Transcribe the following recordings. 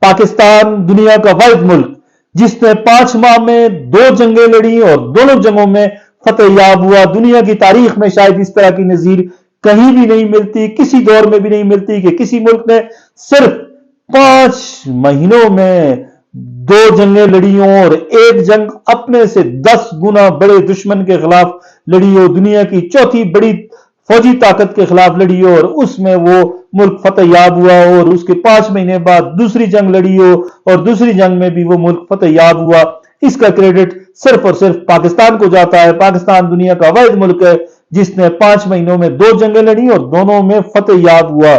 पाकिस्तान दुनिया का वाहिद मुल्क जिसने 5 माह में 2 जंगें लड़ी और दोनों जंगों में फतेह याब हुआ। दुनिया की तारीख में शायद इस तरह की नजीर कहीं भी नहीं मिलती, किसी दौर में भी नहीं मिलती कि किसी मुल्क ने सिर्फ 5 महीनों में 2 जंगें लड़ी हों और एक जंग अपने से 10 गुना बड़े दुश्मन के खिलाफ लड़ी हो, दुनिया की चौथी बड़ी फौजी ताकत के खिलाफ लड़ी हो और उसमें वो मुल्क फतेह याब हुआ हो, और उसके 5 महीने बाद दूसरी जंग लड़ी हो और दूसरी जंग में भी वो मुल्क फतेह याब हुआ। इसका क्रेडिट सिर्फ और सिर्फ पाकिस्तान को जाता है। पाकिस्तान दुनिया का वाहिद मुल्क है जिसने 5 महीनों में 2 जंगें लड़ी और दोनों में फतेह याब हुआ।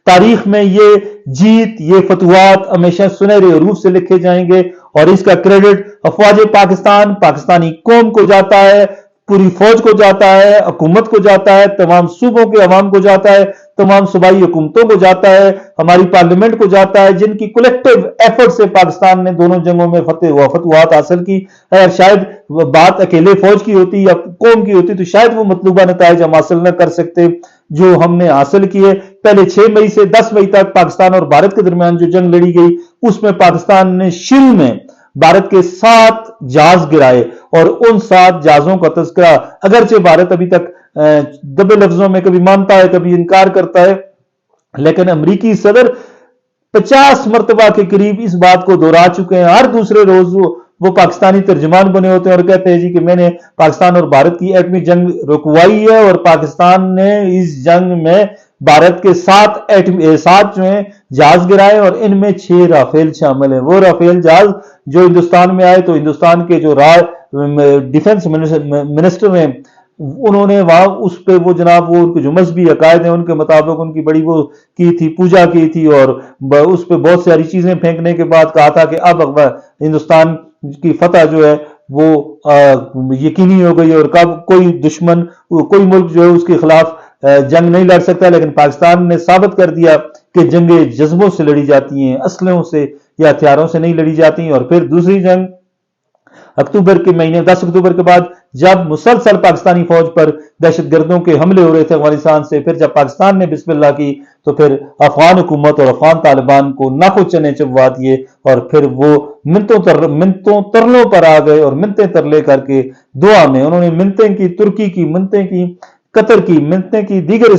तारीख में ये जीत, ये फतवात हमेशा सुनहरे हरूफ से लिखे जाएंगे और इसका क्रेडिट अफवाज पाकिस्तान, पाकिस्तानी कौम को जाता है, पूरी फौज को जाता है, हुकूमत को जाता है, तमाम सूबों के अवाम को जाता है, तमाम सूबाई हुकूमतों को जाता है, हमारी पार्लियामेंट को जाता है, जिनकी कलेक्टिव एफर्ट से पाकिस्तान ने दोनों जंगों में फतवात हासिल की। अगर शायद बात अकेले फौज की होती या कौम की होती तो शायद वो मतलूबा नताइज हम हासिल न कर सकते जो हमने हासिल किए। पहले 6 मई से 10 मई तक पाकिस्तान और भारत के दरमियान जो जंग लड़ी गई उसमें पाकिस्तान ने शुरू में भारत के 7 जहाज गिराए और उन 7 जहाजों का तस्करा अगरचे भारत अभी तक दबे लफ्जों में कभी मानता है कभी इनकार करता है, लेकिन अमेरिकी सदर 50 मरतबा के करीब इस बात को दोहरा चुके हैं। हर दूसरे रोज वो पाकिस्तानी तर्जुमान बने होते हैं और कहते हैं जी कि मैंने पाकिस्तान और भारत की एटमी जंग रुकवाई है और पाकिस्तान ने इस जंग में भारत के 7 जो है जहाज गिराए और इनमें 6 राफेल शामिल है। वो राफेल जहाज जो हिंदुस्तान में आए तो हिंदुस्तान के जो डिफेंस मिनिस्टर हैं उन्होंने वहां उस पे वो जनाब वो उनके जो मजहबी अकायद हैं उनके मुताबिक उनकी बड़ी वो की थी, पूजा की थी और उस पे बहुत सारी चीजें फेंकने के बाद कहा था कि अब हिंदुस्तान की फतह जो है वो यकीनी हो गई और कब कोई दुश्मन कोई मुल्क जो है उसके खिलाफ जंग नहीं लड़ सकता। लेकिन पाकिस्तान ने साबित कर दिया कि जंगें जज्बों से लड़ी जाती हैं, असलहों से या हथियारों से नहीं लड़ी जाती। और फिर दूसरी जंग अक्टूबर के महीने 10 अक्टूबर के बाद जब मुसलसल पाकिस्तानी फौज पर दहशतगर्दों के हमले हो रहे थे अफगानिस्तान से, फिर जब पाकिस्तान ने बिस्मिल्लाह की तो फिर अफगान हुकूमत और अफगान तालिबान को नाको चने चबवा दिए और फिर वो मिनतों तरलों पर आ गए और मिनतें तरले करके दुआ में उन्होंने मिनतें की, तुर्की की मिनतें की, कतर की मिनतें की, दीगर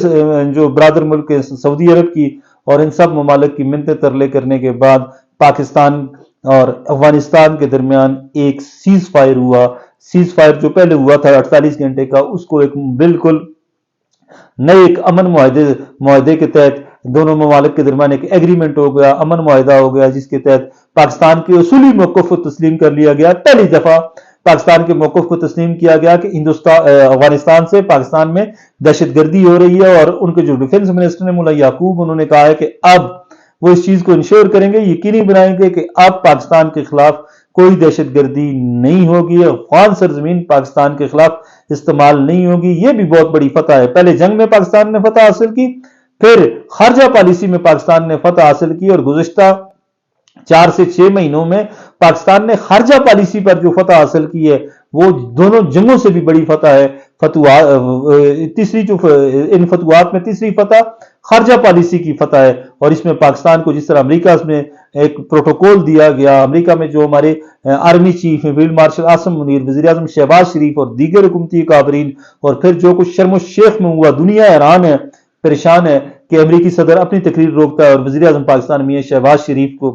जो ब्रादर मुल्क है सऊदी अरब की और इन सब ममालिक की मिनतें तरले करने के बाद पाकिस्तान और अफगानिस्तान के दरमियान एक सीज फायर हुआ। सीज फायर जो पहले हुआ था 48 घंटे का, उसको एक बिल्कुल नए एक अमन मुआहदे के तहत दोनों ममालिक के दरमियान एक एग्रीमेंट हो गया, अमन मुआहदा हो गया, जिसके तहत पाकिस्तान के उसूली मौक़िफ़ को तस्लीम कर लिया गया। पहली दफा पाकिस्तान के मौक़िफ़ को तस्लीम किया गया कि अफगानिस्तान से पाकिस्तान में दहशतगर्दी हो रही है और उनके जो डिफेंस मिनिस्टर ने मुल्ला याकूब उन्होंने कहा है कि अब वो इस चीज को इंश्योर करेंगे, यकीनी बनाएंगे कि अब पाकिस्तान के खिलाफ कोई दहशतगर्दी नहीं होगी, अफगान सरजमीन पाकिस्तान के खिलाफ इस्तेमाल नहीं होगी। ये भी बहुत बड़ी फतह है। पहले जंग में पाकिस्तान ने फतह हासिल की, फिर खारजा पॉलिसी में पाकिस्तान ने फतह हासिल की और गुज़िश्ता 4 से 6 महीनों में पाकिस्तान ने खारजा पॉलिसी पर जो फतह हासिल की है वो दोनों जंगों से भी बड़ी फतह है। तीसरी जो इन फतवात में तीसरी फतह खारजा पॉलिसी की फतह है और इसमें पाकिस्तान को जिस तरह अमेरिका में एक प्रोटोकॉल दिया गया, अमेरिका में जो हमारे army chief field marshal Asim Munir, वज़ीर आज़म शहबाज शरीफ और दीगर हुकूमती काबरीन और फिर जो कुछ शर्म शेख में हुआ, दुनिया हैरान है, परेशान है कि अमेरिकी सदर अपनी तकरीर रोकता है और वज़ीर आज़म पाकिस्तान मियां शहबाज शरीफ को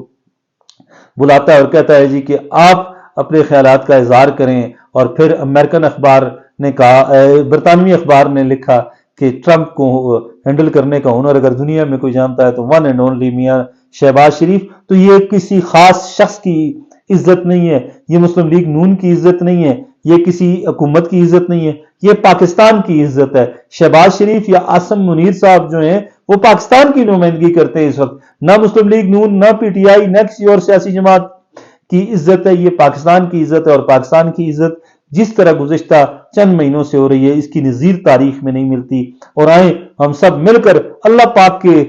बुलाता है और कहता है जी कि आप अपने ख्यालात का इजहार करें। और फिर अमेरिकन अखबार ने कहा, बरतानवी अखबार ने लिखा कि ट्रंप को हैंडल करने का हुनर अगर दुनिया में कोई जानता है तो वन एंड ओनली मियां शहबाज शरीफ। तो ये किसी खास शख्स की इज्जत नहीं है, ये मुस्लिम लीग नून की इज्जत नहीं है, ये किसी हुकूमत की इज्जत नहीं है, ये पाकिस्तान की इज्जत है। शहबाज शरीफ या आसिम मुनीर साहब जो हैं वो पाकिस्तान की नुमाइंदगी करते हैं इस वक्त, ना मुस्लिम लीग नून, ना पीटीआई, न किसी और सियासी जमात की इज्जत है, ये पाकिस्तान की इज्जत है। और पाकिस्तान की इज्जत जिस तरह गुज़िश्ता चंद महीनों से हो रही है इसकी नज़ीर तारीख में नहीं मिलती। और आए हम सब मिलकर अल्लाह पाक के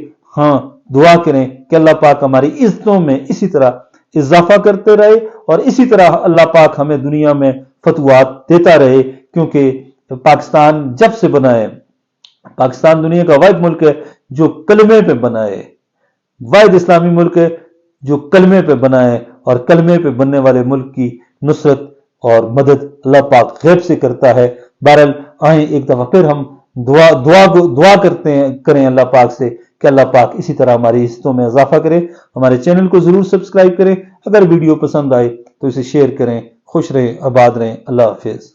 दुआ करें कि अल्लाह पाक हमारी इज्जतों में इसी तरह इजाफा करते रहे और इसी तरह अल्लाह पाक हमें दुनिया में फतवात देता रहे, क्योंकि पाकिस्तान जब से बना है, पाकिस्तान दुनिया का वाहिद मुल्क है जो कलमे पे बना है, वाहिद इस्लामी मुल्क है جو کلمے پہ بنا ہے، اور کلمے پہ بننے والے ملک کی نصرت اور مدد اللہ پاک غیب سے کرتا ہے۔ بہرحال آئیں ایک دفعہ پھر ہم دعا کریں اللہ پاک سے کہ اللہ پاک اسی طرح ہماری عزتوں میں اضافہ کرے۔ ہمارے چینل کو ضرور سبسکرائب کریں، اگر ویڈیو پسند آئے تو اسے شیئر کریں۔ خوش رہیں، آباد رہیں، اللہ حافظ۔